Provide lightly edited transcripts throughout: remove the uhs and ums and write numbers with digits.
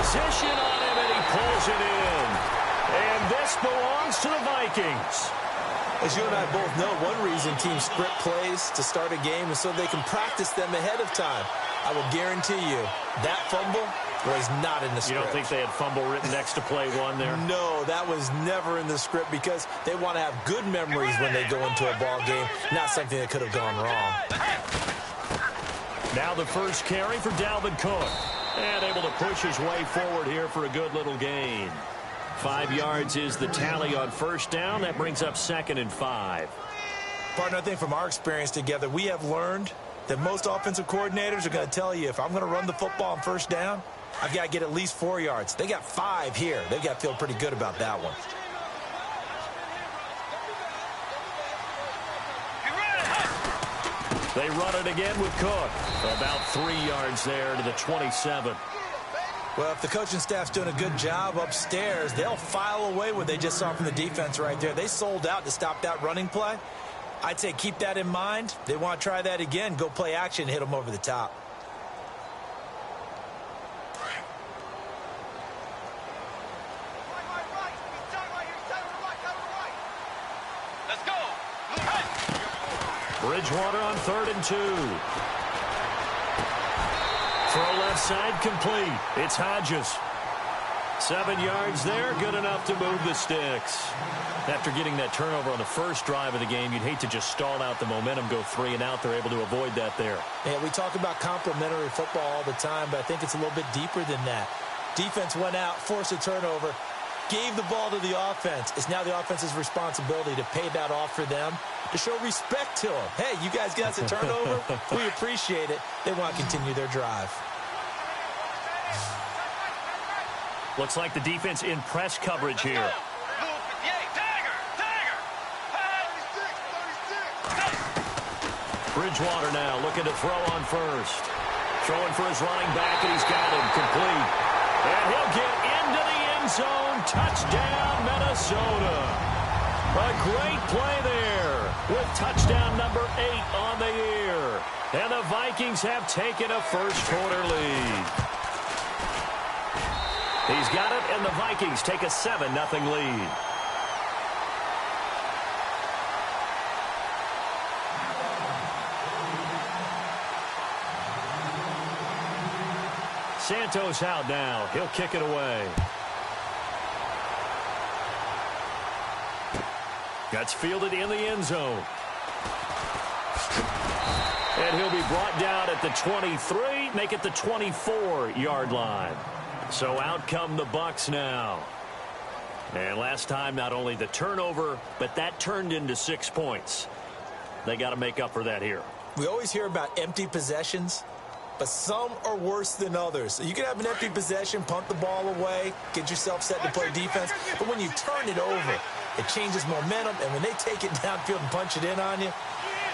position on him, and he pulls it in. And this belongs to the Vikings. As you and I both know, one reason teams script plays to start a game is so they can practice them ahead of time. I will guarantee you that fumble was not in the script. You don't think they had fumble written next to play one there? No, that was never in the script because they want to have good memories when they go into a ball game, not something that could have gone wrong. Now the first carry for Dalvin Cook. And able to push his way forward here for a good little gain. 5 yards is the tally on first down. That brings up 2nd and 5. Partner, I think from our experience together, we have learned that most offensive coordinators are going to tell you, if I'm going to run the football on first down, I've got to get at least 4 yards. They got 5 here. They've got to feel pretty good about that one. They run it again with Cook. About 3 yards there to the 27. Well, if the coaching staff's doing a good job upstairs, they'll file away what they just saw from the defense right there. They sold out to stop that running play. I'd say keep that in mind. They want to try that again. Go play action, hit them over the top. Let's go. Bridgewater on 3rd and 2. Throw left side complete. It's Hodges. 7 yards there, good enough to move the sticks. After getting that turnover on the first drive of the game, you'd hate to just stall out the momentum, go 3 and out. They're able to avoid that there. Yeah, we talk about complementary football all the time, but I think it's a little bit deeper than that. Defense went out, forced a turnover, gave the ball to the offense. It's now the offense's responsibility to pay that off for them, to show respect to them. Hey, you guys got the turnover. We appreciate it. They want to continue their drive. Looks like the defense in press coverage here. Bridgewater now looking to throw on first. Throwing for his running back, and he's got him complete. And he'll get into the end zone. Touchdown, Minnesota. A great play there with touchdown number 8 on the year. And the Vikings have taken a first-quarter lead. He's got it, and the Vikings take a 7-0 lead. Santos out now. He'll kick it away. That's fielded in the end zone. And he'll be brought down at the 23, make it the 24-yard line. So out come the Bucs now. And last time, not only the turnover, but that turned into 6 points. They got to make up for that here. We always hear about empty possessions, but some are worse than others. So you can have an empty possession, punt the ball away, get yourself set to play defense. But when you turn it over, it changes momentum. And when they take it downfield and punch it in on you,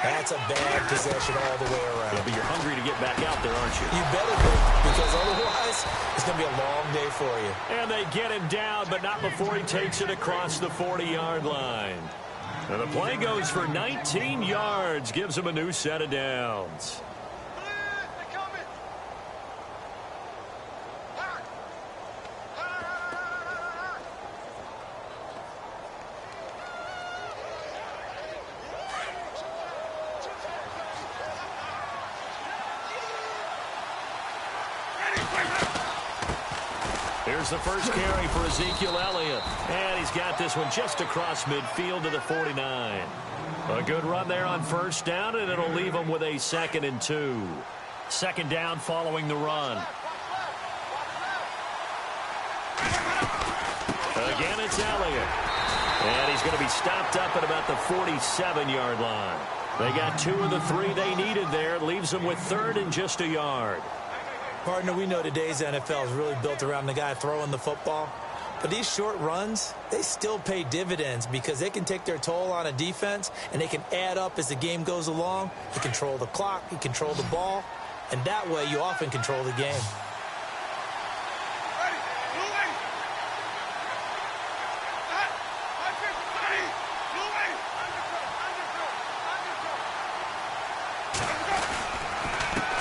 that's a bad possession all the way around. Yeah, but you're hungry to get back out there, aren't you? You better be, because otherwise it's going to be a long day for you. And they get him down, but not before he takes it across the 40-yard line. And the play goes for 19 yards, gives him a new set of downs. Here's the first carry for Ezekiel Elliott. And he's got this one just across midfield to the 49. A good run there on first down, and it'll leave him with a 2nd and 2. 2nd down following the run. Again, it's Elliott. And he's going to be stopped up at about the 47-yard line. They got 2 of the 3 they needed there. Leaves them with 3rd and just a yard. Partner, we know today's NFL is really built around the guy throwing the football. But these short runs, they still pay dividends because they can take their toll on a defense, and they can add up as the game goes along. You control the clock, you control the ball, and that way you often control the game.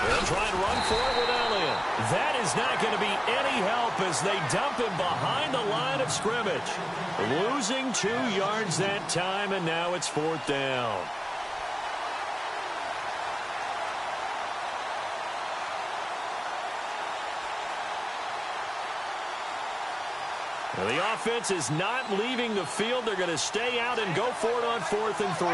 They'll try and run for it with Elliott. That is is not going to be any help as they dump him behind the line of scrimmage. Losing 2 yards that time, and now it's 4th down. Well, the offense is not leaving the field. They're going to stay out and go for it on 4th and 3.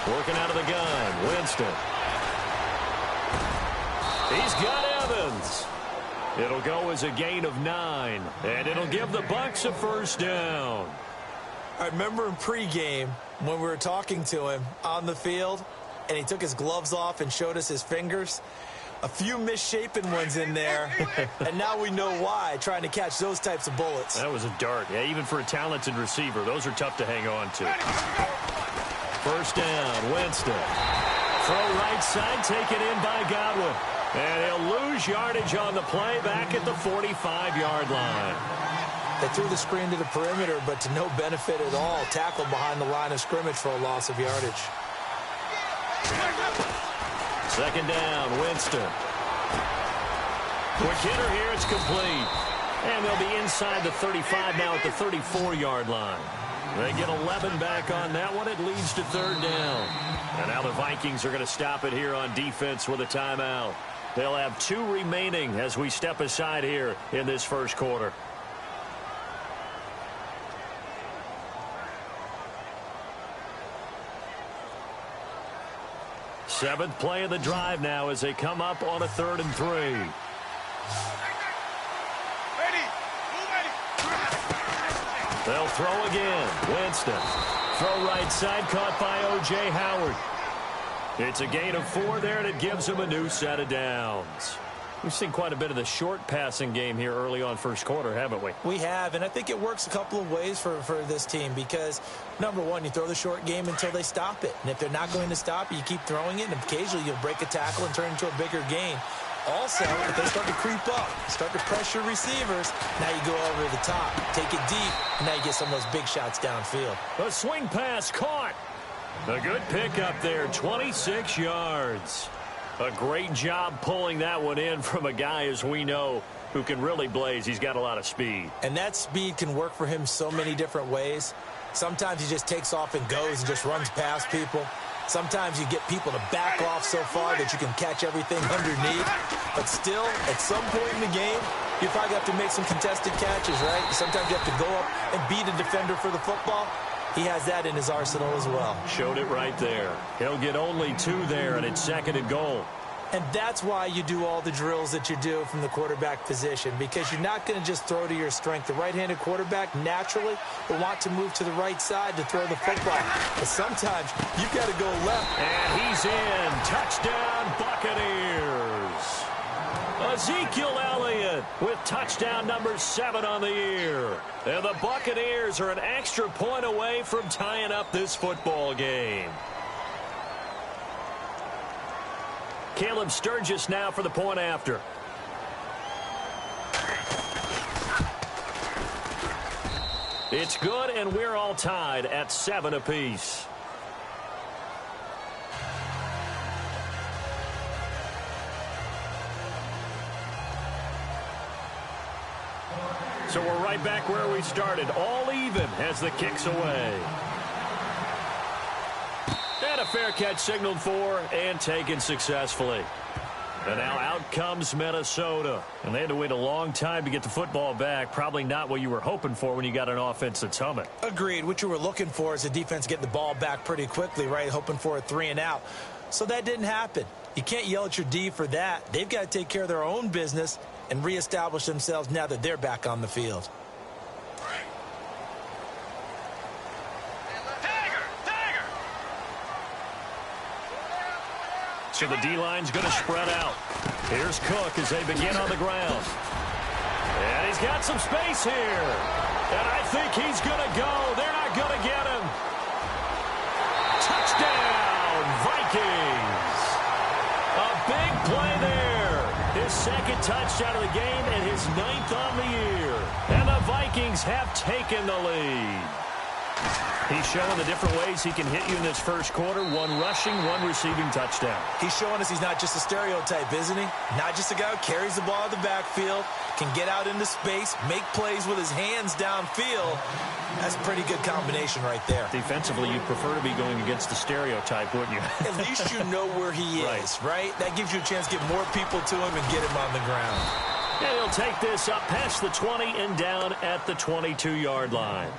Working out of the gun, Winston. He's got Evans. It'll go as a gain of 9, and it'll give the Bucs a 1st down. I remember in pregame when we were talking to him on the field, and he took his gloves off and showed us his fingers. A few misshapen ones in there, and now we know why, trying to catch those types of bullets. That was a dart. Yeah, even for a talented receiver, those are tough to hang on to. 1st down, Winston. Throw right side, taken in by Godwin. And he'll lose yardage on the play back at the 45-yard line. They threw the screen to the perimeter, but to no benefit at all. Tackled behind the line of scrimmage for a loss of yardage. 2nd down, Winston. Quick hitter here, it's complete. And they'll be inside the 35 now at the 34-yard line. They get 11 back on that one. It leads to 3rd down. And now the Vikings are going to stop it here on defense with a timeout. They'll have 2 remaining as we step aside here in this 1st quarter. Seventh play of the drive now as they come up on a 3rd and 3. They'll throw again. Winston. Throw right side, caught by O.J. Howard. It's a gain of 4 there, and it gives them a new set of downs. We've seen quite a bit of the short passing game here early on 1st quarter, haven't we? We have, and I think it works a couple of ways for this team because, number one, you throw the short game until they stop it. And if they're not going to stop it, you keep throwing it, and occasionally you'll break a tackle and turn it into a bigger gain. Also, if they start to creep up, start to pressure receivers, now you go over the top, take it deep, and now you get some of those big shots downfield. A swing pass caught. A good pickup there, 26 yards. A great job pulling that one in from a guy, as we know, who can really blaze. He's got a lot of speed. And that speed can work for him so many different ways. Sometimes he just takes off and goes and just runs past people. Sometimes you get people to back off so far that you can catch everything underneath. But still, at some point in the game, you probably have to make some contested catches, right? Sometimes you have to go up and beat a defender for the football. He has that in his arsenal as well. Showed it right there. He'll get only 2 there, and it's 2nd and goal. And that's why you do all the drills that you do from the quarterback position, because you're not going to just throw to your strength. The right-handed quarterback naturally will want to move to the right side to throw the football. But sometimes you've got to go left. And he's in. Touchdown, Buccaneers. Ezekiel Elliott with touchdown number 7 on the year. And the Buccaneers are an extra point away from tying up this football game. Caleb Sturgis now for the point after. It's good, and we're all tied at 7 apiece. So we're right back where we started, all even as the kick's away. And a fair catch signaled for and taken successfully. And now out comes Minnesota. And they had to wait a long time to get the football back. Probably not what you were hoping for when you got an offense that's humming. Agreed. What you were looking for is the defense getting the ball back pretty quickly, right? Hoping for a 3 and out. So that didn't happen. You can't yell at your D for that. They've got to take care of their own business and reestablish themselves now that they're back on the field. So the D-line's going to spread out. Here's Cook as they begin on the ground. And he's got some space here. And I think he's going to go. They're not going to get him. Touchdown, Vikings. A big play there. His 2nd touchdown of the game and his 9th on the year. And the Vikings have taken the lead. He's showing the different ways he can hit you in this first quarter. One rushing, one receiving touchdown. He's showing us he's not just a stereotype, isn't he? Not just a guy who carries the ball in the backfield, can get out into space, make plays with his hands downfield. That's a pretty good combination right there. Defensively, you'd prefer to be going against the stereotype, wouldn't you? At least you know where he is, right? That gives you a chance to get more people to him and get him on the ground. And he'll take this up past the 20 and down at the 22-yard line.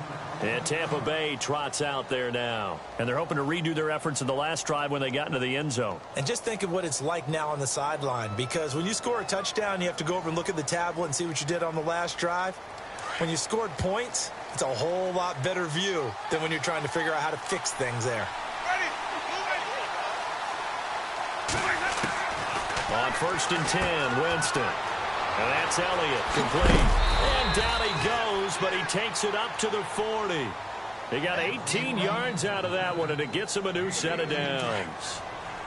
And Tampa Bay trots out there now. And they're hoping to redo their efforts in the last drive when they got into the end zone. And just think of what it's like now on the sideline, because when you score a touchdown, you have to go over and look at the tablet and see what you did on the last drive. When you scored points, it's a whole lot better view than when you're trying to figure out how to fix things there. On 1st and 10, Winston. And that's Elliott, complete. And down he goes, but he takes it up to the 40. He got 18 yards out of that one, and it gets him a new set of downs.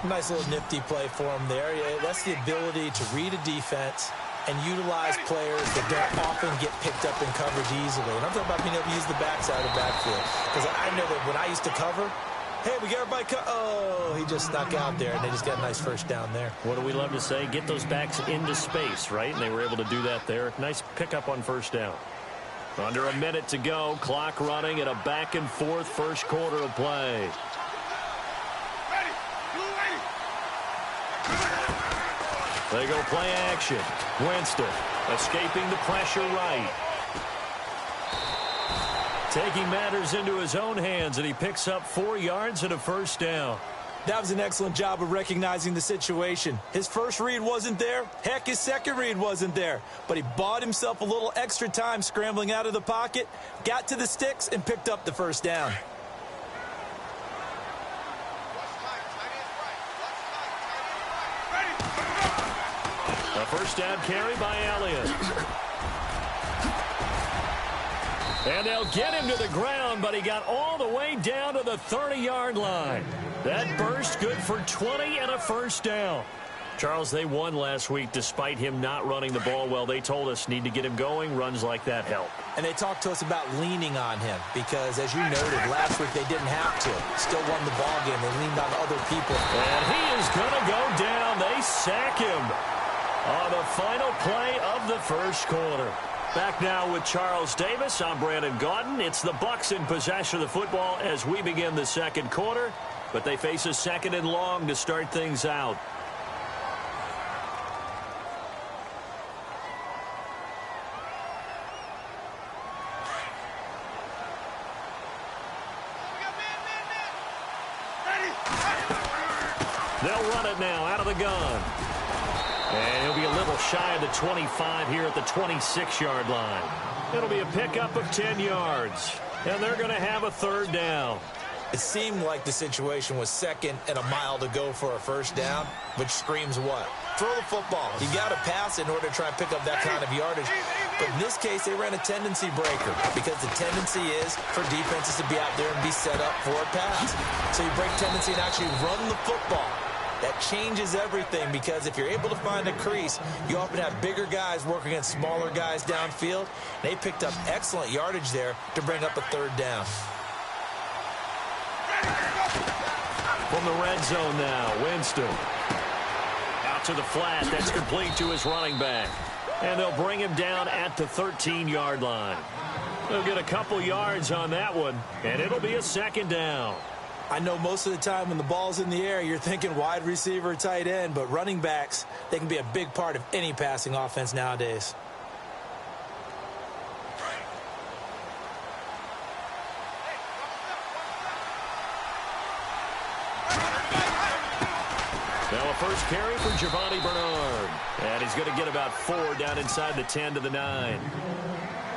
Nice little nifty play for him there. That's the ability to read a defense and utilize players that don't often get picked up in coverage easily. And I'm talking about being able to use the backside of the backfield. Because I know that when I used to cover, hey, we got everybody oh, he just snuck out there, and they just got a nice first down there. What do we love to say? Get those backs into space, right? And they were able to do that there. Nice pickup on first down. Under a minute to go. Clock running at a back-and-forth first quarter of play. They go play action. Winston escaping the pressure right. Taking matters into his own hands, and he picks up 4 yards and a first down. That was an excellent job of recognizing the situation. His first read wasn't there. Heck, his second read wasn't there. But he bought himself a little extra time scrambling out of the pocket, got to the sticks, and picked up the first down. A first down carry by Elliott. And they'll get him to the ground, but he got all the way down to the 30-yard line. That burst good for 20 and a first down. Charles, they won last week despite him not running the ball well. They told us need to get him going. Runs like that help. And they talked to us about leaning on him because, as you noted, last week they didn't have to. Still won the ball game. They leaned on other people. And he is going to go down. They sack him on the final play of the first quarter. Back now with Charles Davis. I'm Brandon Gaudin. It's the Bucs in possession of the football as we begin the second quarter. But they face a second and long to start things out. They'll run it now out of the gun. And he'll be a little shy of the 25 here at the 26-yard line. It'll be a pickup of 10 yards. And they're going to have a third down. It seemed like the situation was second and a mile to go for a first down, which screams what? Throw the football. You got to pass in order to try and pick up that kind of yardage. But in this case, they ran a tendency breaker because the tendency is for defenses to be out there and be set up for a pass. So you break tendency and actually run the football. That changes everything because if you're able to find a crease, you often have bigger guys working against smaller guys downfield. They picked up excellent yardage there to bring up a third down. From the red zone now, Winston. Out to the flat. That's complete to his running back. And they'll bring him down at the 13-yard line. They'll get a couple yards on that one, and it'll be a second down. I know most of the time when the ball's in the air, you're thinking wide receiver, tight end, but running backs, they can be a big part of any passing offense nowadays. Now a first carry for Giovanni Bernard. And he's going to get about 4 down inside the 10 to the 9.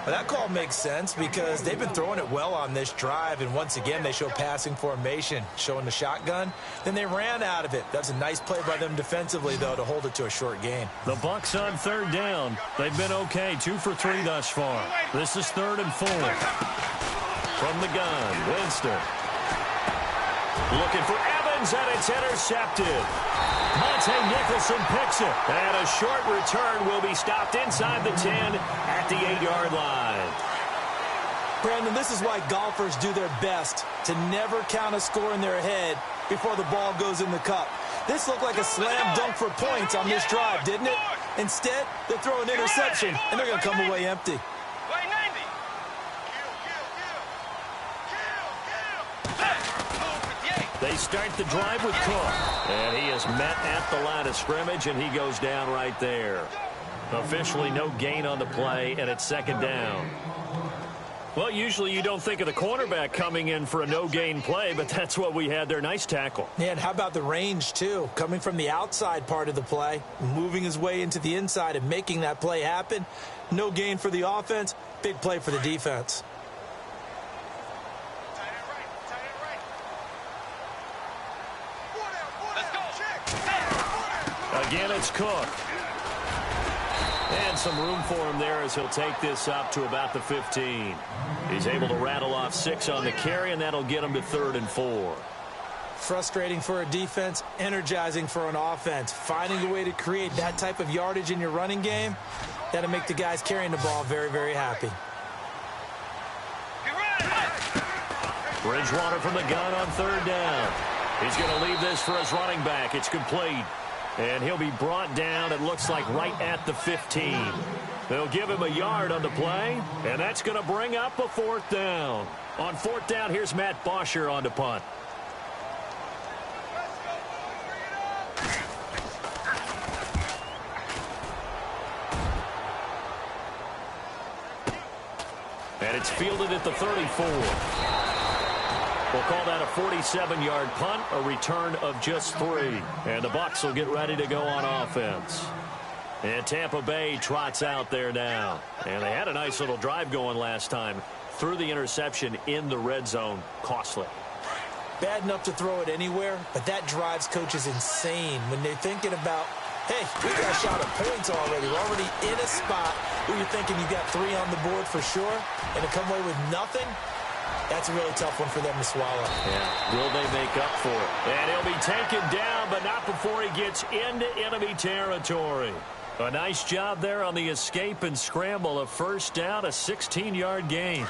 Well, that call makes sense because they've been throwing it well on this drive, and once again they show passing formation, showing the shotgun. Then they ran out of it. That's a nice play by them defensively, though, to hold it to a short gain. The Bucs on third down. They've been okay, 2 for 3 thus far. This is 3rd and 4. From the gun, Winston. Looking for Evans, and it's intercepted. Monte Nicholson picks it. And a short return will be stopped inside the 10 at the 8-yard line. Brandon, this is why golfers do their best to never count a score in their head before the ball goes in the cup. This looked like a slam dunk for points on this drive, didn't it? Instead, they throw an interception, and they're going to come away empty. They start the drive with Cook, and he is met at the line of scrimmage, and he goes down right there. Officially no gain on the play, and it's second down. Well, usually you don't think of the cornerback coming in for a no-gain play, but that's what we had there. Nice tackle. Yeah, and how about the range, too? Coming from the outside part of the play, moving his way into the inside and making that play happen. No gain for the offense, big play for the defense. Again, it's Cook. And some room for him there as he'll take this up to about the 15. He's able to rattle off 6 on the carry, and that'll get him to 3rd and 4. Frustrating for a defense, energizing for an offense. Finding a way to create that type of yardage in your running game, that'll make the guys carrying the ball very, very happy. Bridgewater from the gun on 3rd down. He's going to leave this for his running back. It's complete. And he'll be brought down, it looks like, right at the 15. They'll give him a yard on the play, and that's going to bring up a 4th down. On 4th down, here's Matt Bosher on the punt. And it's fielded at the 34. We'll call that a 47-yard punt, a return of just 3. And the Bucs will get ready to go on offense. And Tampa Bay trots out there now. And they had a nice little drive going last time. Threw the interception in the red zone. Costly. Bad enough to throw it anywhere, but that drives coaches insane when they're thinking about, hey, we got a shot at points already. We're already in a spot where you're thinking you got 3 on the board for sure, and to come away with nothing, that's a really tough one for them to swallow. Yeah, will they make up for it? And he'll be taken down, but not before he gets into enemy territory. A nice job there on the escape and scramble. A 1st down, a 16-yard gain.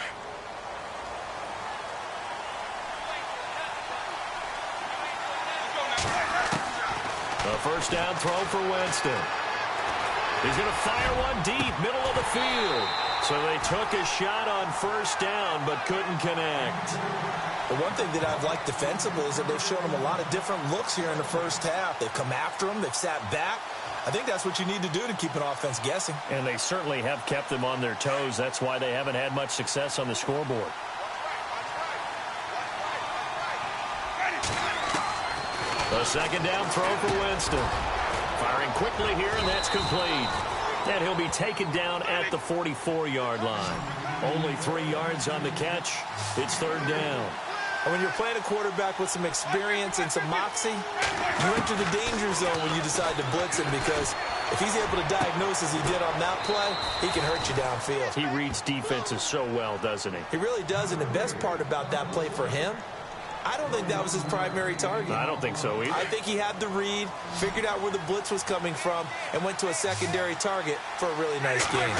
A 1st down throw for Winston. He's going to fire one deep, middle of the field. So they took a shot on 1st down, but couldn't connect. The one thing that I've liked defensively is that they've shown them a lot of different looks here in the 1st half. They've come after them. They've sat back. I think that's what you need to do to keep an offense guessing. And they certainly have kept them on their toes. That's why they haven't had much success on the scoreboard. A 2nd down throw for Winston. Firing quickly here, and that's complete. And he'll be taken down at the 44-yard line. Only 3 yards on the catch. It's 3rd down. And when you're playing a quarterback with some experience and some moxie, you enter the danger zone when you decide to blitz him, because if he's able to diagnose as he did on that play, he can hurt you downfield. He reads defenses so well, doesn't he? He really does, and the best part about that play for him, I don't think that was his primary target. I don't think so either. I think he had the read, figured out where the blitz was coming from, and went to a secondary target for a really nice game.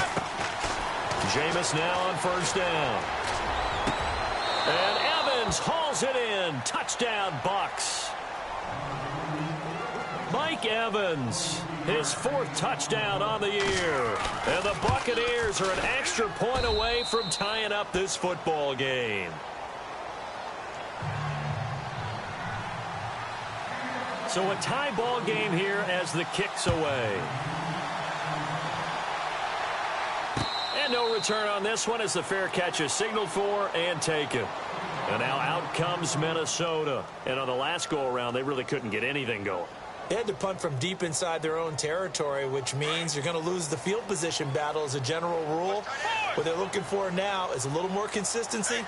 Jameis now on 1st down. And Evans hauls it in. Touchdown, Bucs. Mike Evans, his 4th touchdown on the year. And the Buccaneers are an extra point away from tying up this football game. So a tie ball game here as the kick's away. And no return on this one as the fair catch is signaled for and taken. And now out comes Minnesota. And on the last go-around, they really couldn't get anything going. They had to punt from deep inside their own territory, which means you're going to lose the field position battle as a general rule. What they're looking for now is a little more consistency,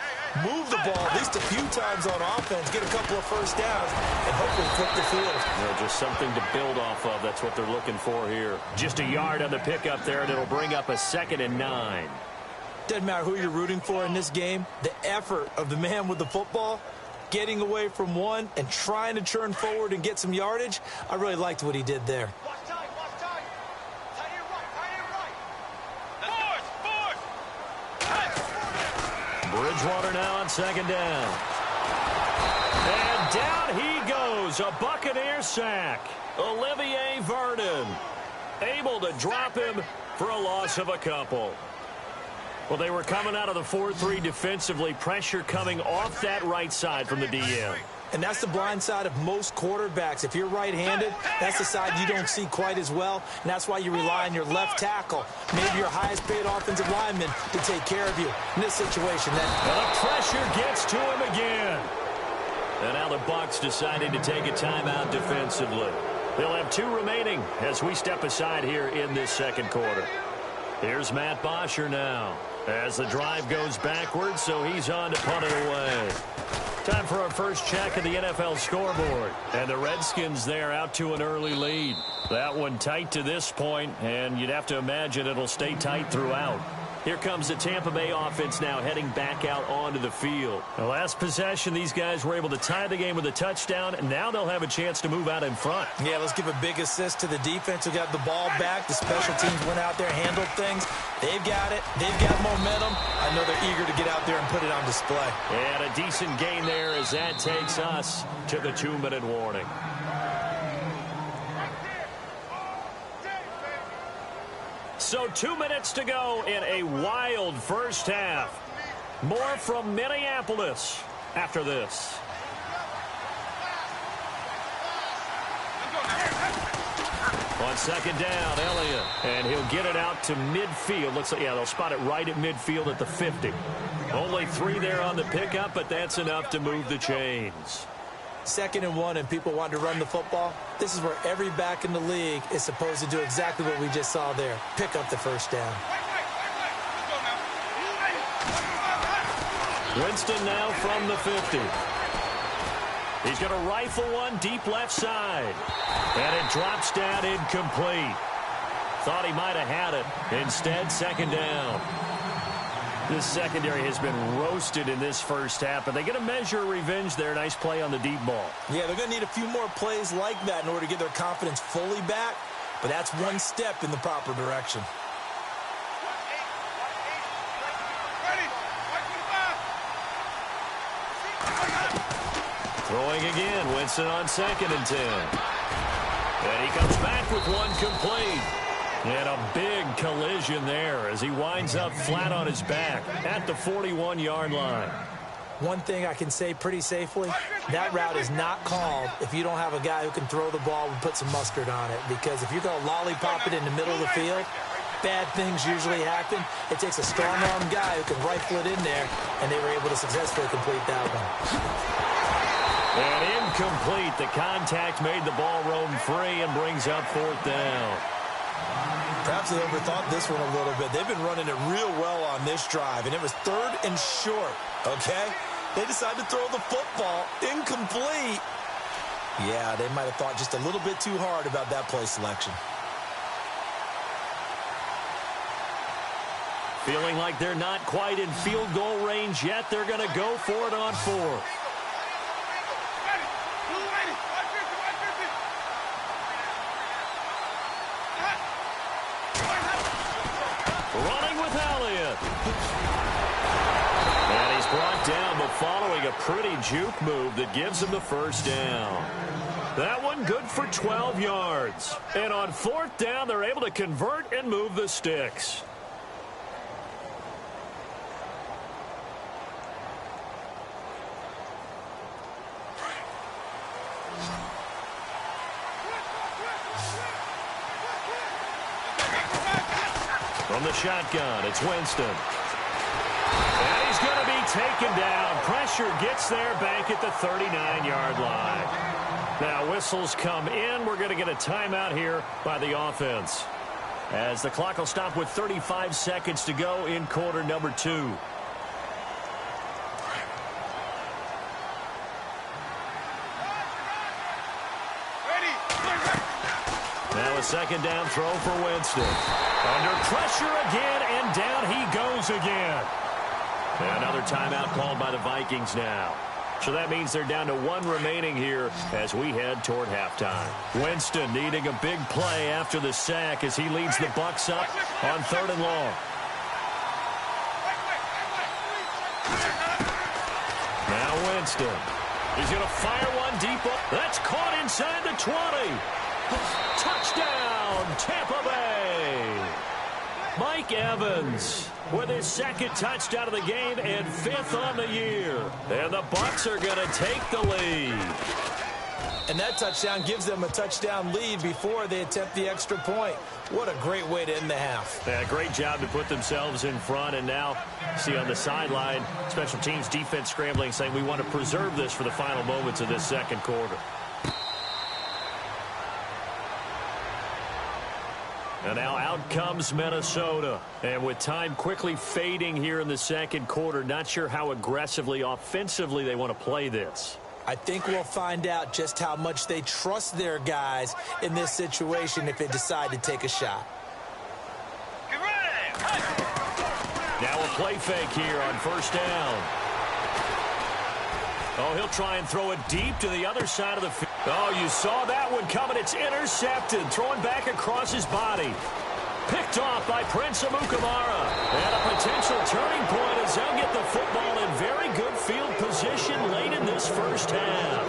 move the ball at least a few times on offense, get a couple of 1st downs, and hopefully flip the field. You know, just something to build off of. That's what they're looking for here. Just a yard on the pickup there, and it'll bring up a 2nd and 9. Doesn't matter who you're rooting for in this game. The effort of the man with the football, getting away from one and trying to turn forward and get some yardage, I really liked what he did there. Bridgewater now on second down. And down he goes. A Buccaneers sack. Olivier Vernon able to drop him for a loss of a couple. Well, they were coming out of the 4-3 defensively. Pressure coming off that right side from the DM. And that's the blind side of most quarterbacks. If you're right-handed, that's the side you don't see quite as well. And that's why you rely on your left tackle, maybe your highest-paid offensive lineman, to take care of you in this situation. The pressure gets to him again. And now the Bucs decided to take a timeout defensively. They'll have 2 remaining as we step aside here in this second quarter. Here's Matt Bosher now as the drive goes backwards, so he's on to punt it away. Time for our first check of the NFL scoreboard. And the Redskins there out to an early lead. That one tight to this point, and you'd have to imagine it'll stay tight throughout. Here comes the Tampa Bay offense now heading back out onto the field. The last possession, these guys were able to tie the game with a touchdown, and now they'll have a chance to move out in front. Yeah, let's give a big assist to the defense who got the ball back. The special teams went out there, handled things. They've got it. They've got momentum. I know they're eager to get out there and put it on display. And a decent gain there as that takes us to the 2-minute warning. So 2 minutes to go in a wild first half. More from Minneapolis after this. On second down, Elliott. And he'll get it out to midfield. Looks like, yeah, they'll spot it right at midfield at the 50. Only 3 there on the pickup, but that's enough to move the chains. 2nd and 1 and people want to run the football. This is where every back in the league is supposed to do exactly what we just saw there. Pick up the first down. Winston now from the 50. He's going to rifle one deep left side. And it drops down incomplete. Thought he might have had it. Instead, second down. This secondary has been roasted in this first half, but they get a measure of revenge there. Nice play on the deep ball. Yeah, they're going to need a few more plays like that in order to get their confidence fully back, but that's one step in the proper direction. Throwing again, Winston on 2nd and 10. And he comes back with one complete. And a big collision there as he winds up flat on his back at the 41-yard line. One thing I can say pretty safely, that route is not called if you don't have a guy who can throw the ball and put some mustard on it. Because if you're going to lollipop it in the middle of the field, bad things usually happen. It takes a strong-arm guy who can rifle it in there, and they were able to successfully complete that one. And incomplete. The contact made the ball roam free and brings up 4th down. Perhaps they overthought this one a little bit. They've been running it real well on this drive, and it was 3rd and short, okay? They decided to throw the football incomplete. Yeah, they might have thought just a little bit too hard about that play selection. Feeling like they're not quite in field goal range yet. They're going to go for it on 4th. Running with Elliott. And he's brought down, but following a pretty juke move that gives him the first down. That one good for 12 yards. And on 4th down, they're able to convert and move the sticks. From the shotgun, it's Winston. And he's going to be taken down. Pressure gets there back at the 39-yard line. Now whistles come in. We're going to get a timeout here by the offense, as the clock will stop with 35 seconds to go in quarter number 2. Now a 2nd down throw for Winston. Under pressure again, and down he goes again. And another timeout called by the Vikings now. So that means they're down to 1 remaining here as we head toward halftime. Winston needing a big play after the sack as he leads the Bucs up on 3rd and long. Winston. He's going to fire one deep. That's caught inside the 20. Touchdown, Tampa Bay. Mike Evans with his second touchdown of the game and 5th on the year. And the Bucs are going to take the lead. And that touchdown gives them a touchdown lead before they attempt the extra point. What a great way to end the half. Yeah, great job to put themselves in front. And now, see on the sideline, special teams defense scrambling, saying we want to preserve this for the final moments of this second quarter. And now out comes Minnesota. And with time quickly fading here in the second quarter, not sure how aggressively, offensively they want to play this. I think we'll find out just how much they trust their guys in this situation if they decide to take a shot. Get ready. Now a play fake here on first down. Oh, he'll try and throw it deep to the other side of the field. Oh, you saw that one coming. It's intercepted. Throwing back across his body. Picked off by Prince Amukamara. And a potential turning point as they'll get the football in very good field position late in this first half.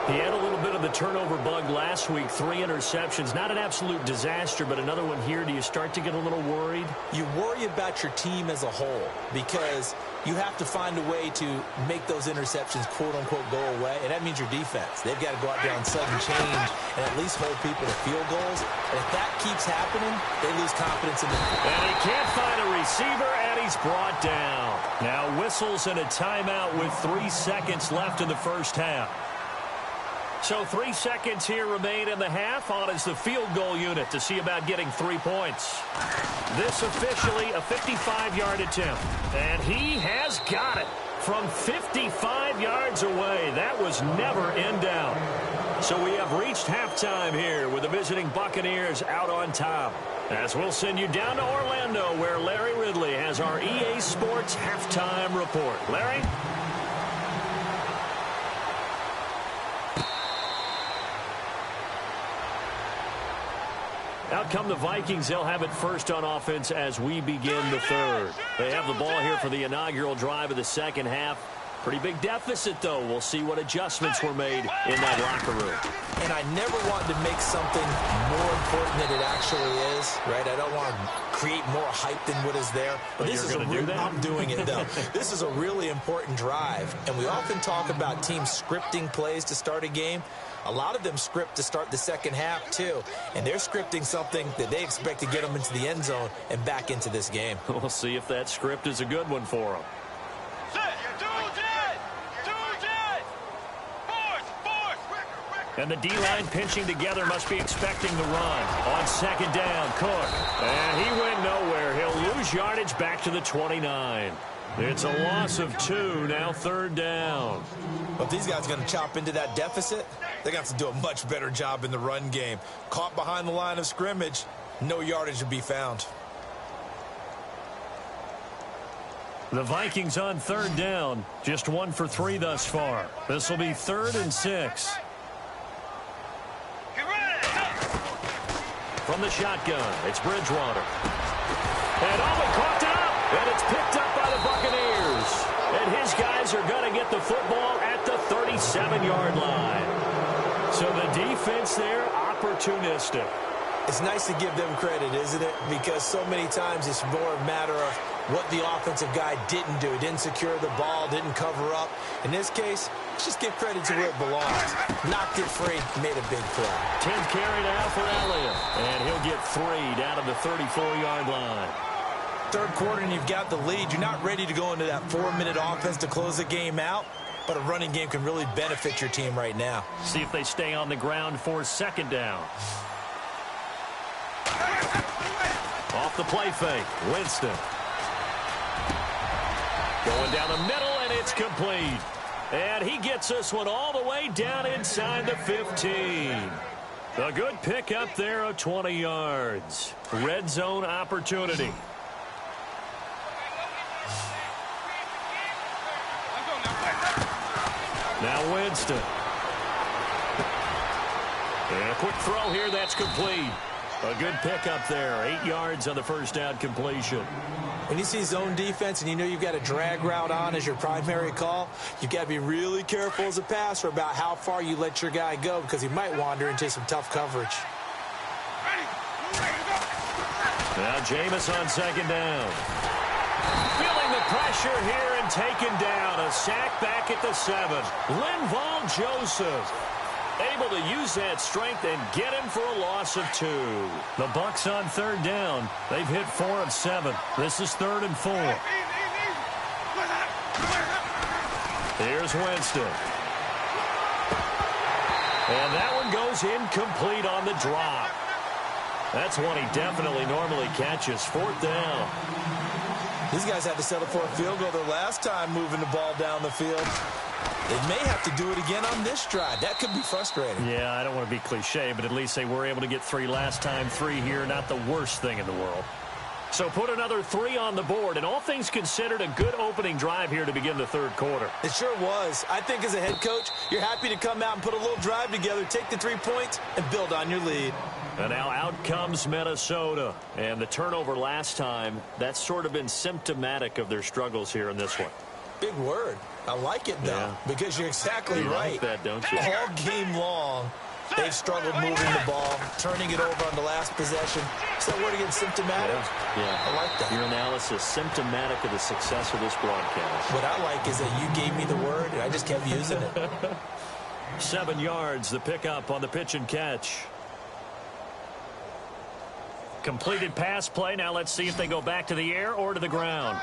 He had a little bit of the turnover bug last week. 3 interceptions. Not an absolute disaster, but another one here. Do you start to get a little worried? You worry about your team as a whole because you have to find a way to make those interceptions, quote-unquote, go away, and that means your defense. They've got to go out there on sudden change and at least hold people to field goals. And if that keeps happening, they lose confidence in the And he can't find a receiver, and he's brought down. Now whistles and a timeout with 3 seconds left in the first half. So 3 seconds here remain in the half. On is the field goal unit to see about getting 3 points. This officially a 55-yard attempt. And he has got it from 55 yards away. That was never in doubt. So we have reached halftime here with the visiting Buccaneers out on top. As we'll send you down to Orlando where Larry Ridley has our EA Sports halftime report. Larry? Out come the Vikings. They'll have it first on offense as we begin the third. They have the ball here for the inaugural drive of the second half. Pretty big deficit, though. We'll see what adjustments were made in that locker room. And I never want to make something more important than it actually is, right? I don't want to create more hype than what is there. But this is you're going to do that? I'm doing it, though. This is a really important drive. And we often talk about teams scripting plays to start a game. A lot of them script to start the second half, too. And they're scripting something that they expect to get them into the end zone and back into this game. We'll see if that script is a good one for them. And the D-line pinching together must be expecting the run. On second down, Cook. And he went nowhere. He'll lose yardage back to the 29. It's a loss of 2, now third down. But these guys are going to chop into that deficit. They're going to have to do a much better job in the run game. Caught behind the line of scrimmage, no yardage to be found. The Vikings on third down, just 1 for 3 thus far. This will be 3rd and 6. From the shotgun, it's Bridgewater. And he caught it up, and it's picked up by the Buccaneers. And his guys are going to get the football at the 37-yard line. So the defense there, opportunistic. It's nice to give them credit, isn't it? Because so many times it's more a matter of what the offensive guy didn't do. Didn't secure the ball, didn't cover up. In this case, let's just give credit to where it belongs. Knocked it free, made a big play. 10th carry now for Elliott. And he'll get 3 down to the 34-yard line. Third quarter and you've got the lead. You're not ready to go into that 4-minute offense to close the game out. But a running game can really benefit your team right now. See if they stay on the ground for second down. Off the play fake, Winston. Going down the middle, and it's complete. And he gets this one all the way down inside the 15. A good pickup there of 20 yards. Red zone opportunity. Now Winston. And a quick throw here, that's complete. A good pickup there. 8 yards on the first down completion. When you see zone defense and you know you've got a drag route on as your primary call, you've got to be really careful as a passer about how far you let your guy go because he might wander into some tough coverage. Now Jameis on second down. Feeling the pressure here and taken down. A sack back at the 7. Linval Joseph able to use that strength and get him for a loss of 2. The Bucs on third down. They've hit 4 of 7. This is 3rd and 4. Here's Winston. And that one goes incomplete on the drop. That's one he definitely normally catches. 4th down. These guys had to settle for a field goal their last time moving the ball down the field. They may have to do it again on this drive. That could be frustrating. Yeah, I don't want to be cliche, but at least they were able to get 3 last time. 3 here, not the worst thing in the world. So put another 3 on the board, and all things considered, a good opening drive here to begin the 3rd quarter. It sure was. I think as a head coach, you're happy to come out and put a little drive together, take the 3 points, and build on your lead. And now out comes Minnesota. And the turnover last time, that's sort of been symptomatic of their struggles here in this one. Big word. I like it, though, because you're exactly right. You like that, don't you? All game long, they've struggled moving the ball, turning it over on the last possession. Is that word again, symptomatic? Yeah. I like that. Your analysis, symptomatic of the success of this broadcast. What I like is that you gave me the word, and I just kept using it. 7 yards, the pickup on the pitch and catch. Completed pass play. Now let's see if they go back to the air or to the ground.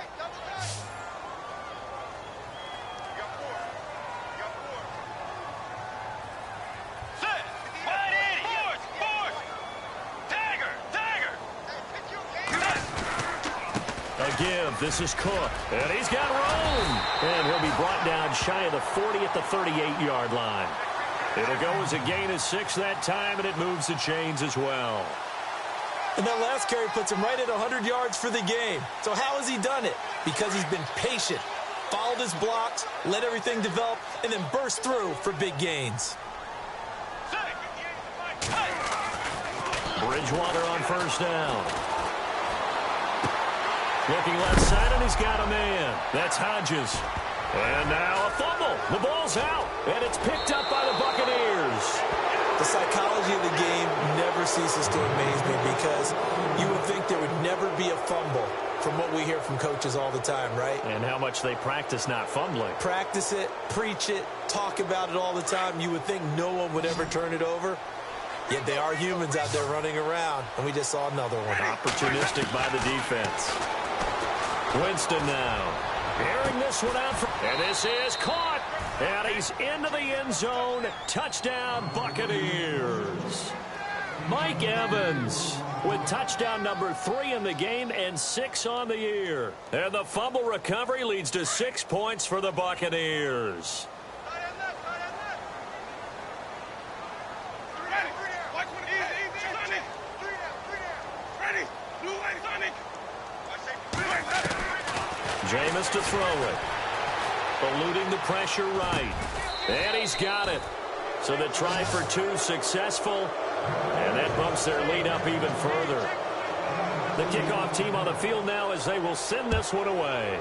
A give. This is Cook. And he's got room. And he'll be brought down shy of the 40 at the 38-yard line. It'll go as a gain of 6 that time, and it moves the chains as well. And that last carry puts him right at 100 yards for the game. So how has he done it? Because he's been patient, followed his blocks, let everything develop, and then burst through for big gains. Bridgewater on first down. Looking left side, and he's got a man. That's Hodges. And now a fumble. The ball's out, and it's picked up by the Buccaneers. The psychology of the game never ceases to amaze me because you would think there would never be a fumble from what we hear from coaches all the time, right? And how much they practice not fumbling. Practice it, preach it, talk about it all the time. You would think no one would ever turn it over. Yet they are humans out there running around, and we just saw another one. Opportunistic by the defense. Winston now. Airing this one out. And this is caught. And he's into the end zone. Touchdown, Buccaneers. Mike Evans with touchdown number 3 in the game and 6 on the year. And the fumble recovery leads to 6 points for the Buccaneers. Jameis to throw it. Eluding the pressure right. And he's got it. So the try for 2 successful. And that bumps their lead up even further. The kickoff team on the field now as they will send this one away.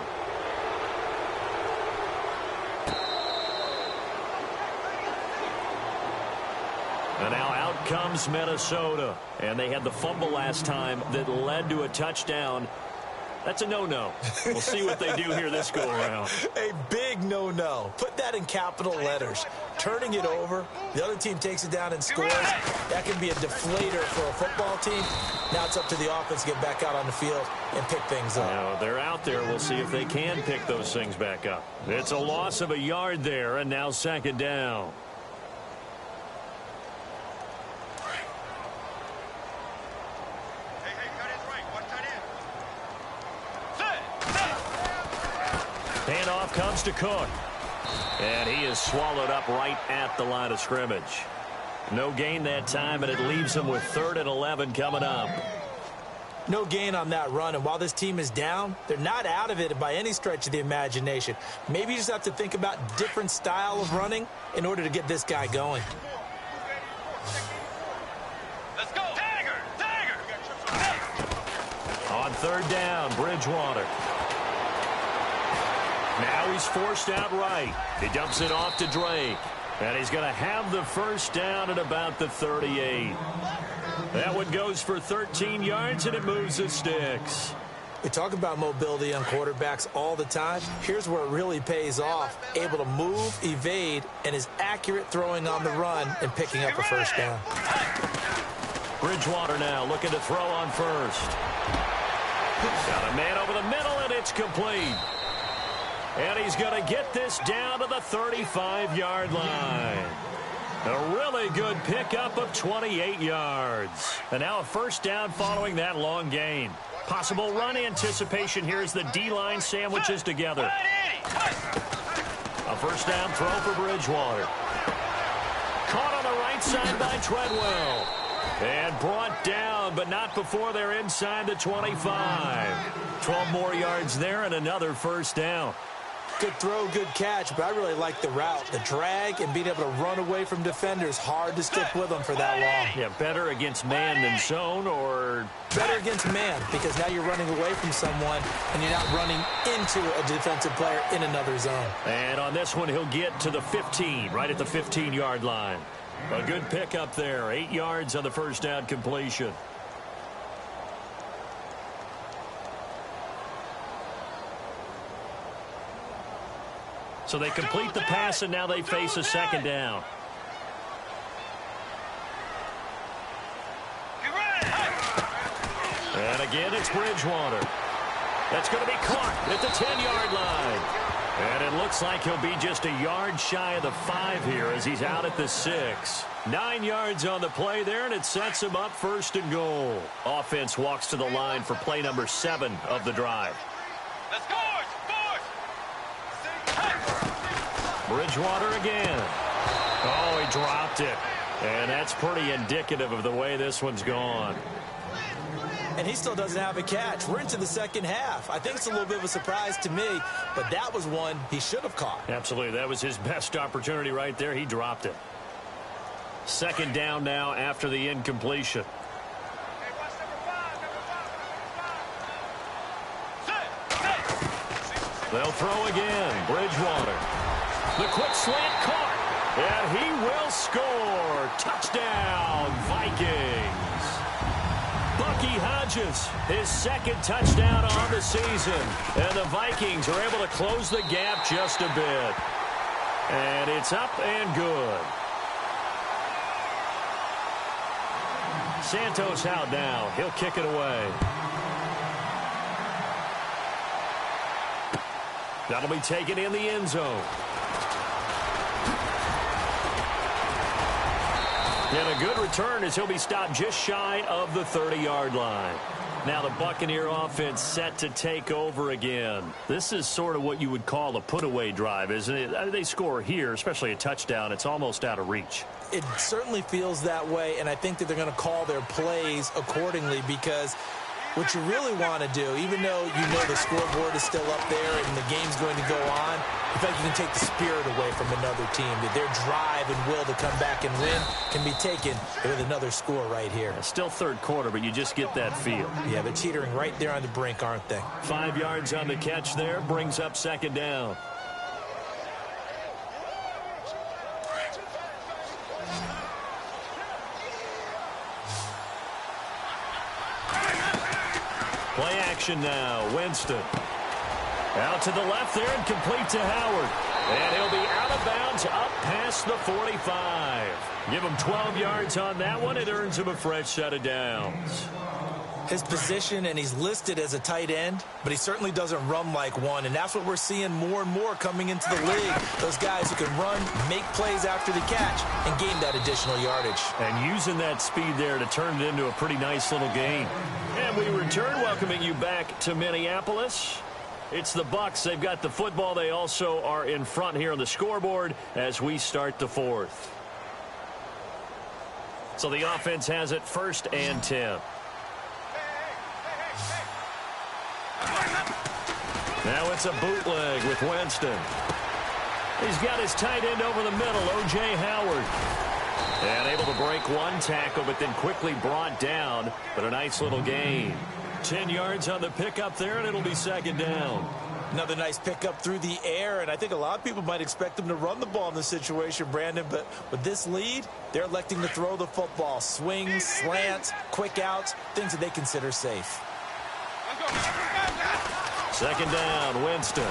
And now out comes Minnesota. And they had the fumble last time that led to a touchdown. That's a no-no. We'll see what they do here this go-around. A big no-no. Put that in capital letters. Turning it over, the other team takes it down and scores. That can be a deflator for a football team. Now it's up to the offense to get back out on the field and pick things up. Now, they're out there. We'll see if they can pick those things back up. It's a loss of a yard there, and now second down. Handoff comes to Cook. And he is swallowed up right at the line of scrimmage. No gain that time, and it leaves him with 3rd and 11 coming up. No gain on that run, and while this team is down, they're not out of it by any stretch of the imagination. Maybe you just have to think about different style of running in order to get this guy going. Let's go. Tiger! Tiger! On third down, Bridgewater. Now he's forced out right. He dumps it off to Drake. And he's going to have the first down at about the 38. That one goes for 13 yards, and it moves the sticks. We talk about mobility on quarterbacks all the time. Here's where it really pays off. Able to move, evade, and is accurate throwing on the run and picking up a first down. Bridgewater now looking to throw on first. Got a man over the middle, and it's complete. And he's going to get this down to the 35-yard line. A really good pickup of 28 yards. And now a first down following that long gain. Possible run anticipation here as the D-line sandwiches together. A first down throw for Bridgewater. Caught on the right side by Treadwell. And brought down, but not before they're inside the 25. 12 more yards there and another first down. Good throw, good catch, but I really like the route. The drag and being able to run away from defenders. Hard to stick with them for that long. Yeah, better against man than zone, or better against man, because now you're running away from someone and you're not running into a defensive player in another zone. And on this one, he'll get to the 15, right at the 15-yard line. A good pickup there. 8 yards on the first down completion. So they complete the pass, and now they face a second down. And again, it's Bridgewater. That's going to be caught at the 10-yard line. And it looks like he'll be just a yard shy of the 5 here as he's out at the 6. 9 yards on the play there, and it sets him up first and goal. Offense walks to the line for play number 7 of the drive. Let's go! Bridgewater again. Oh, he dropped it. And that's pretty indicative of the way this one's gone. And he still doesn't have a catch. We're into the second half. I think it's a little bit of a surprise to me, but that was one he should have caught. Absolutely. That was his best opportunity right there. He dropped it. Second down now after the incompletion. They'll throw again. Bridgewater. The quick slant caught, and he will score. Touchdown, Vikings. Bucky Hodges, his second touchdown on the season. And the Vikings are able to close the gap just a bit. And it's up and good. Santos out now. He'll kick it away. That'll be taken in the end zone. And a good return as he'll be stopped just shy of the 30-yard line. Now the Buccaneer offense set to take over again. This is sort of what you would call a put-away drive, isn't it? They score here, especially a touchdown. It's almost out of reach. It certainly feels that way, and I think that they're going to call their plays accordingly, because what you really want to do, even though you know the scoreboard is still up there and the game's going to go on, in fact, you can take the spirit away from another team. That their drive and will to come back and win can be taken with another score right here. Still third quarter, but you just get that feel. Yeah, they're teetering right there on the brink, aren't they? 5 yards on the catch there, brings up second down. Play action now. Winston. Out to the left there and complete to Howard. And he'll be out of bounds up past the 45. Give him 12 yards on that one. It earns him a fresh set of downs. His position, and he's listed as a tight end, but he certainly doesn't run like one, and that's what we're seeing more and more coming into the league. Those guys who can run, make plays after the catch, and gain that additional yardage. And using that speed there to turn it into a pretty nice little gain. And we return, welcoming you back to Minneapolis. It's the Bucs. They've got the football. They also are in front here on the scoreboard as we start the fourth. So the offense has it 1st and 10. Now it's a bootleg with Winston. He's got his tight end over the middle, O.J. Howard. And able to break one tackle, but then quickly brought down. But a nice little gain. 10 yards on the pickup there, and it'll be second down. Another nice pickup through the air, and I think a lot of people might expect them to run the ball in this situation, Brandon, but with this lead, they're electing to throw the football. Swings, slants, quick outs, things that they consider safe. Second down, Winston.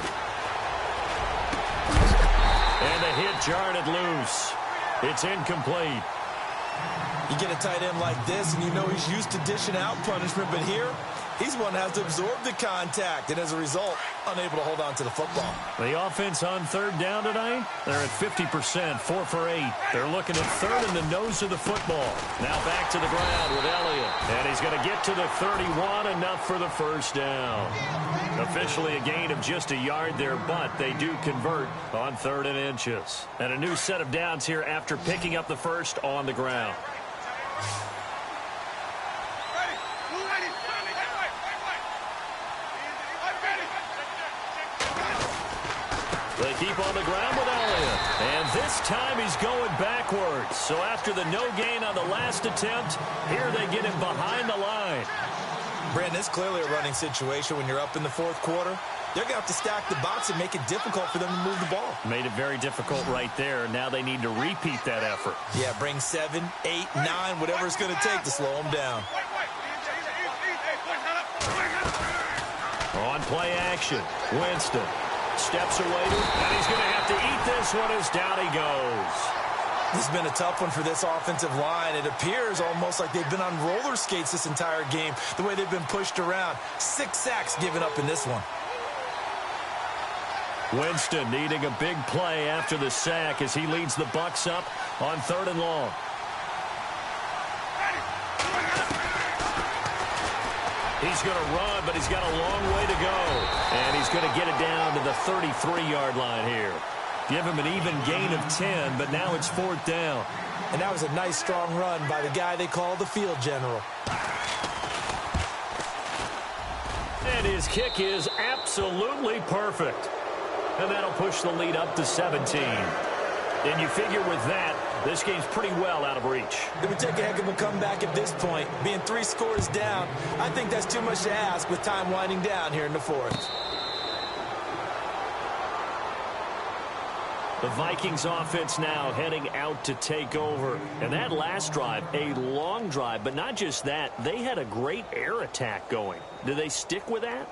And the hit jarred it loose. It's incomplete. You get a tight end like this, and you know he's used to dishing out punishment, but here, he's one that has to absorb the contact, and as a result, unable to hold on to the football. The offense on third down tonight, they're at 50%, 4 for 8. They're looking at third in the nose of the football. Now back to the ground with Elliott, and he's going to get to the 31, enough for the first down. Officially a gain of just a yard there, but they do convert on 3rd and inches. And a new set of downs here after picking up the first on the ground. They keep on the ground with Elliott. And this time he's going backwards. So after the no gain on the last attempt, here they get him behind the line. Brandon, it's clearly a running situation when you're up in the 4th quarter. They're going to have to stack the box and make it difficult for them to move the ball. Made it very difficult right there. Now they need to repeat that effort. Yeah, bring 7, 8, 9, whatever it's going to take to slow them down. On play action, Winston steps away, and he's going to have to eat this one as down he goes. This has been a tough one for this offensive line. It appears almost like they've been on roller skates this entire game, the way they've been pushed around. 6 sacks given up in this one. Winston needing a big play after the sack as he leads the Bucs up on 3rd and long. He's going to run, but he's got a long way to go. And he's going to get it down to the 33-yard line here. Give him an even gain of 10, but now it's 4th down. And that was a nice, strong run by the guy they call the field general. And his kick is absolutely perfect. And that'll push the lead up to 17. And you figure with that, this game's pretty well out of reach. It would take a heck of a comeback at this point. Being 3 scores down, I think that's too much to ask with time winding down here in the 4th. The Vikings offense now heading out to take over. And that last drive, a long drive, but not just that, they had a great air attack going. Do they stick with that?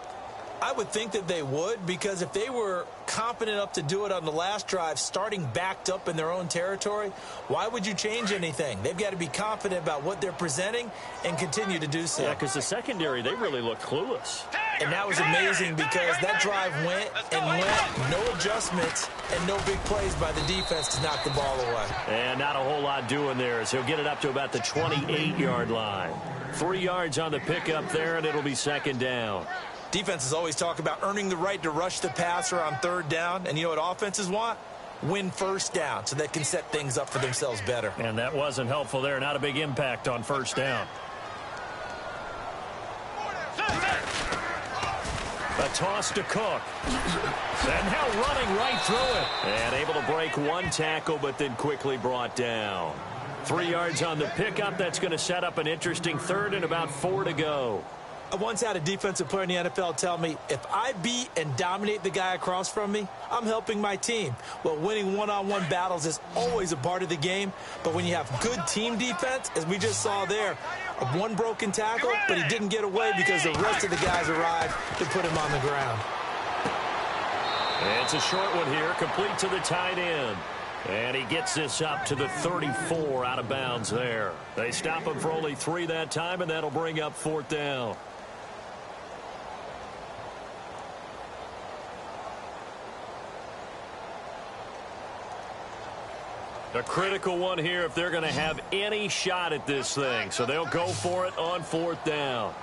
I would think that they would, because if they were competent enough to do it on the last drive, starting backed up in their own territory, why would you change anything? They've got to be confident about what they're presenting and continue to do so. Yeah, because the secondary, they really look clueless. And that was amazing because that drive went and went, no adjustments and no big plays by the defense to knock the ball away. And not a whole lot doing there as he'll get it up to about the 28-yard line. 3 yards on the pickup there, and it'll be 2nd down. Defenses always talk about earning the right to rush the passer on 3rd down. And you know what offenses want? Win 1st down so they can set things up for themselves better. And that wasn't helpful there. Not a big impact on 1st down. A toss to Cook. And now running right through it. And able to break 1 tackle, but then quickly brought down. 3 yards on the pickup. That's going to set up an interesting 3rd and about 4 to go. I once had a defensive player in the NFL tell me, if I beat and dominate the guy across from me, I'm helping my team. Well, winning one-on-one battles is always a part of the game, but when you have good team defense, as we just saw there, 1 broken tackle, but he didn't get away because the rest of the guys arrived to put him on the ground. It's a short one here, complete to the tight end. And he gets this up to the 34 out of bounds there. They stop him for only 3 that time, and that'll bring up 4th down. A critical one here if they're going to have any shot at this thing. So they'll go for it on 4th down.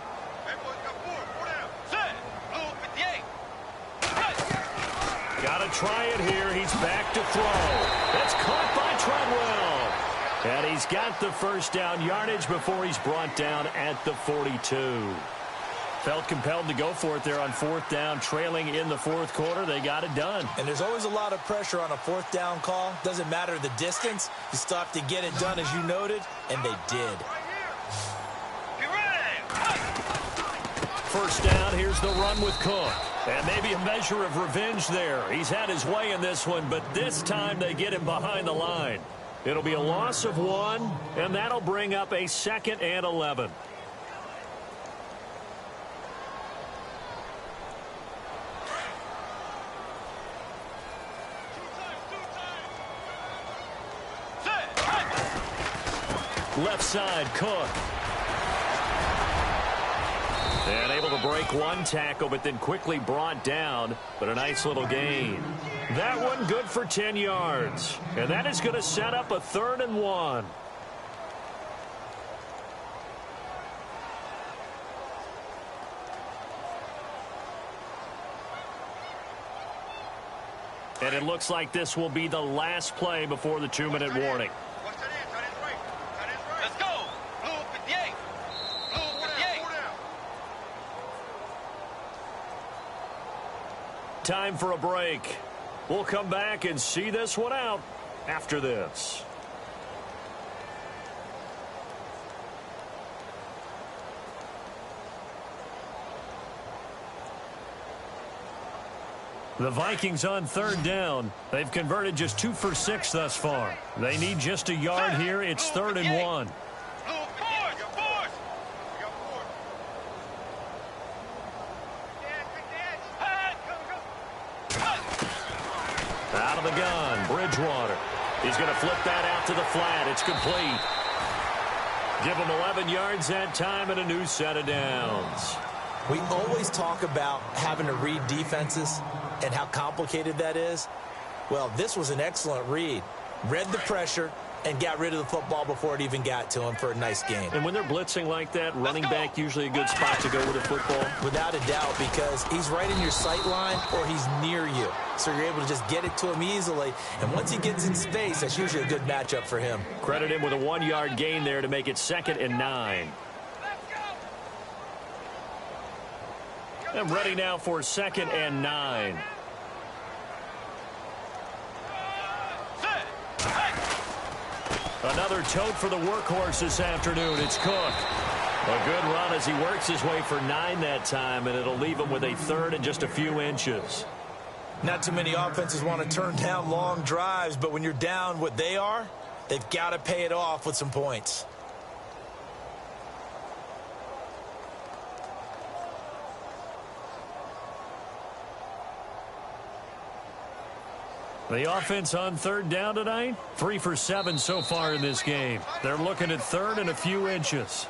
Got to try it here. He's back to throw. That's caught by Treadwell. And he's got the 1st down yardage before he's brought down at the 42. Felt compelled to go for it there on 4th down, trailing in the 4th quarter. They got it done. And there's always a lot of pressure on a 4th down call. Doesn't matter the distance. You still have to get it done, as you noted, and they did. first down. Here's the run with Cook. And maybe a measure of revenge there. He's had his way in this one, but this time they get him behind the line. It'll be a loss of 1, and that'll bring up a 2nd and 11. Left side, Cook. And able to break one tackle, but then quickly brought down. But a nice little gain. That one good for 10 yards. And that is going to set up a 3rd and 1. And it looks like this will be the last play before the 2-minute warning. Time for a break. We'll come back and see this one out after this. The Vikings on 3rd down. They've converted just 2 for 6 thus far. They need just a yard here. It's 3rd and 1. Out of the gun, Bridgewater. He's going to flip that out to the flat. It's complete. Give him 11 yards that time and a new set of downs. We always talk about having to read defenses and how complicated that is. Well, this was an excellent read. Read the pressure and got rid of the football before it even got to him for a nice gain. And when they're blitzing like that, running back usually a good spot to go with the football? Without a doubt, because he's right in your sight line or he's near you. So you're able to just get it to him easily. And once he gets in space, that's usually a good matchup for him. Credit him with a 1-yard gain there to make it 2nd and 9. And ready now for 2nd and 9. Another tote for the workhorse this afternoon. It's Cook. A good run as he works his way for 9 that time, and it'll leave him with a 3rd and just a few inches. Not too many offenses want to turn down long drives, but when you're down what they are, they've got to pay it off with some points. The offense on 3rd down tonight, 3 for 7 so far in this game. They're looking at 3rd and a few inches.